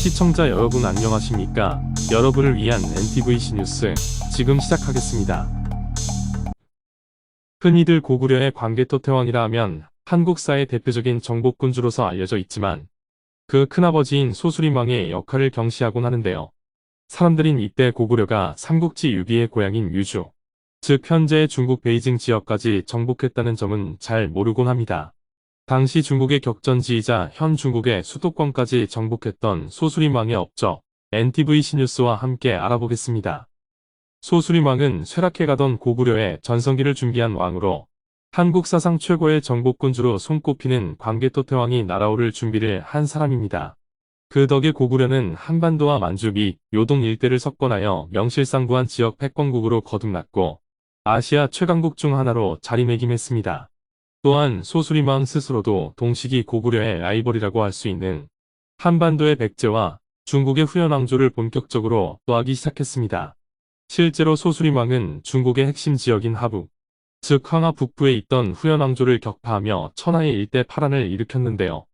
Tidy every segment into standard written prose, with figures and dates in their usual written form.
시청자 여러분 안녕하십니까? 여러분을 위한 NTVC 뉴스 지금 시작하겠습니다. 흔히들 고구려의 광개토대왕이라 하면 한국사의 대표적인 정복군주로서 알려져 있지만 그 큰아버지인 소수림왕의 역할을 경시하곤 하는데요. 사람들인 이때 고구려가 삼국지 6위의 고향인 유주, 즉 현재의 중국 베이징 지역까지 정복했다는 점은 잘 모르곤 합니다. 당시 중국의 격전지이자 현 중국의 수도권까지 정복했던 소수림왕의 업적, NTVC 뉴스와 함께 알아보겠습니다. 소수림왕은 쇠락해가던 고구려의 전성기를 준비한 왕으로 한국 사상 최고의 정복군주로 손꼽히는 광개토대왕이 날아오를 준비를 한 사람입니다. 그 덕에 고구려는 한반도와 만주 및 요동 일대를 석권하여 명실상부한 지역 패권국으로 거듭났고 아시아 최강국 중 하나로 자리매김했습니다. 또한 소수림왕 스스로도 동시기 고구려의 라이벌이라고 할 수 있는 한반도의 백제와 중국의 후연왕조를 본격적으로 또하기 시작했습니다. 실제로 소수림왕은 중국의 핵심 지역인 하부, 즉 황하 북부에 있던 후연왕조를 격파하며 천하의 일대 파란을 일으켰는데요.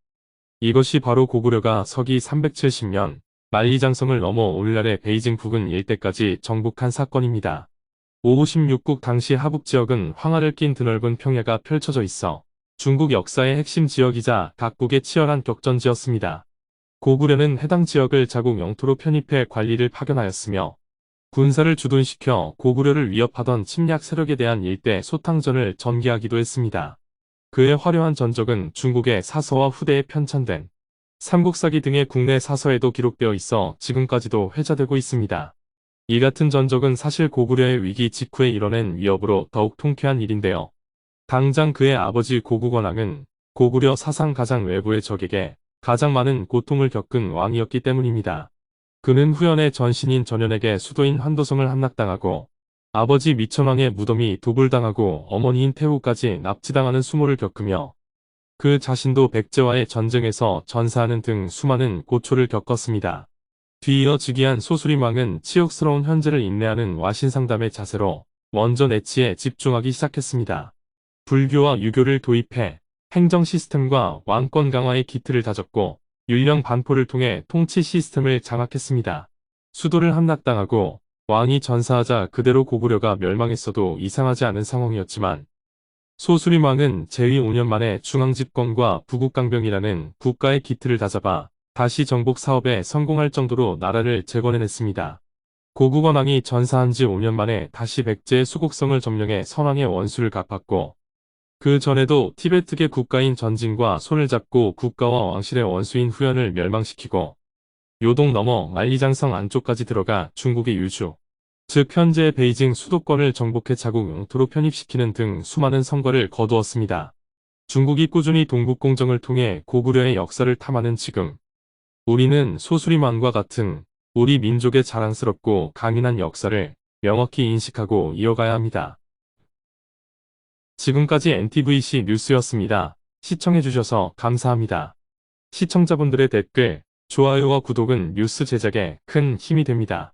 이것이 바로 고구려가 서기 370년 만리장성을 넘어 오늘날의 베이징 부근 일대까지 정복한 사건입니다. 56국 당시 하북지역은 황하를 낀 드넓은 평야가 펼쳐져 있어 중국 역사의 핵심 지역이자 각국의 치열한 격전지였습니다. 고구려는 해당 지역을 자국 영토로 편입해 관리를 파견하였으며 군사를 주둔시켜 고구려를 위협하던 침략 세력에 대한 일대 소탕전을 전개하기도 했습니다. 그의 화려한 전적은 중국의 사서와 후대에 편찬된 삼국사기 등의 국내 사서에도 기록되어 있어 지금까지도 회자되고 있습니다. 이 같은 전적은 사실 고구려의 위기 직후에 이뤄낸 위협으로 더욱 통쾌한 일인데요. 당장 그의 아버지 고구건왕은 고구려 사상 가장 외부의 적에게 가장 많은 고통을 겪은 왕이었기 때문입니다. 그는 후연의 전신인 전현에게 수도인 환도성을 함락당하고 아버지 미천왕의 무덤이 도굴당하고 어머니인 태후까지 납치당하는 수모를 겪으며 그 자신도 백제와의 전쟁에서 전사하는 등 수많은 고초를 겪었습니다. 뒤이어 즉위한 소수림왕은 치욕스러운 현재를 인내하는 와신상담의 자세로 원조 내치에 집중하기 시작했습니다. 불교와 유교를 도입해 행정 시스템과 왕권 강화의 기틀을 다졌고 율령 반포를 통해 통치 시스템을 장악했습니다. 수도를 함락당하고 왕이 전사하자 그대로 고구려가 멸망했어도 이상하지 않은 상황이었지만 소수림왕은 재위 5년 만에 중앙집권과 부국강병이라는 국가의 기틀을 다잡아 다시 정복 사업에 성공할 정도로 나라를 재건해냈습니다. 고구건왕이 전사한 지 5년 만에 다시 백제의 수국성을 점령해 선왕의 원수를 갚았고 그 전에도 티베트계 국가인 전진과 손을 잡고 국가와 왕실의 원수인 후연을 멸망시키고 요동 넘어 만리장성 안쪽까지 들어가 중국의 유주, 즉 현재의 베이징 수도권을 정복해 자국 영토로 편입시키는 등 수많은 성과를 거두었습니다. 중국이 꾸준히 동북공정을 통해 고구려의 역사를 탐하는 지금 우리는 소수림왕과 같은 우리 민족의 자랑스럽고 강인한 역사를 명확히 인식하고 이어가야 합니다. 지금까지 NTVC 뉴스였습니다. 시청해주셔서 감사합니다. 시청자분들의 댓글, 좋아요와 구독은 뉴스 제작에 큰 힘이 됩니다.